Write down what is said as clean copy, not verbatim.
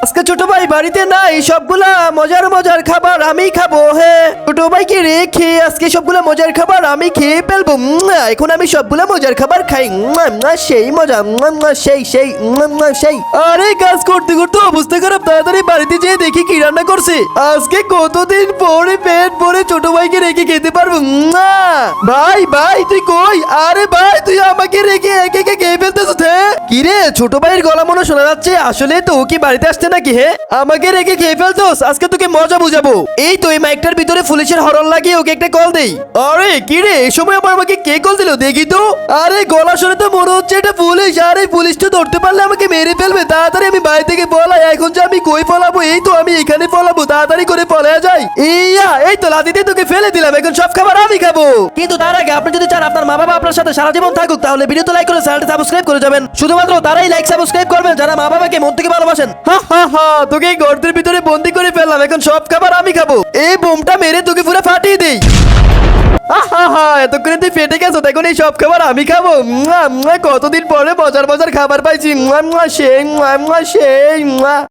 আজকে ছোট ভাই বাড়িতে নাই, সবগুলা মজার মজার খাবার আমি খাবো। হ্যাঁ, ছোট ভাইকে রেখে আজকে সবগুলা মজার খাবার আমি খেয়ে ফেলবো। এখন আমি সবগুলা মজার খাবার খাই। সেই মজা, সেই সেই সেই। আরে কাজ করতে করতে অবস্থা খারাপ, তাড়াতাড়ি বাড়িতে যেয়ে দেখি কি রান্না করছে। আজকে কতদিন পরে পেট ভরে ছোট ভাইকে রেখে খেতে পারবো। ভাই ভাই তুই কই? আরে ভাই তুই আমাকে রেখে একে একে খেয়ে ফেলতেছ। কি রে, ছোট ভাইয়ের গলা মনে শোনা যাচ্ছে। আসলে তো ও কি বাড়িতে আসছে নাকি? হে, আমাকে রেখে খেয়ে ফেলতোস। আজকে তোকে মজা বুঝাবো। এই তো এই মাইকটার ভিতরে পুলিশের হরন লাগিয়ে ওকে একটা কল দেই। আরে কি রে, এই সময় আবার আমাকে কে কল দিল দেখি তো। আরে গলা শুনে তো মনে হচ্ছে এটা পুলিশ। আর এই পুলিশটা ধরতে পারলে আমাকে মেরে ফেলবে। তাড়াতাড়ি আমি বাড়ি থেকে পলাই। এখন যে আমি কই পলাবো? এই তো আমি এখানে পলাবো। তাড়াতাড়ি করে পলা যায়। এই তো লাদিতে তোকে ফেলে দিলাম। এখন সব খাবার আমি খাবো। কিন্তু তার আগে আপনি যদি চান আপনার মা বাবা আপনার সাথে সারা জীবন থাকুক, তাহলে ভিডিওতে লাইক করে চ্যানেলটা সাবস্ক্রাইব করে যাবেন। শুধুমাত্র তারাই লাইক সাবস্ক্রাইব করবেন যারা মা বাবাকে মন থেকে ভালোবাসেন। হা হা হা, তোকে এই গর্তের ভিতরে বন্দি করে ফেললাম। এখন সব খাবার আমি খাবো। এই বোমটা মেরে তোকে পুরো ফাটিয়ে দেই। এতক্ষণে তুই ফেটে গেছো, এখন এই সব খাবার আমি খাবো। কতদিন পরে মজার মজার খাবার পাইছি। সেই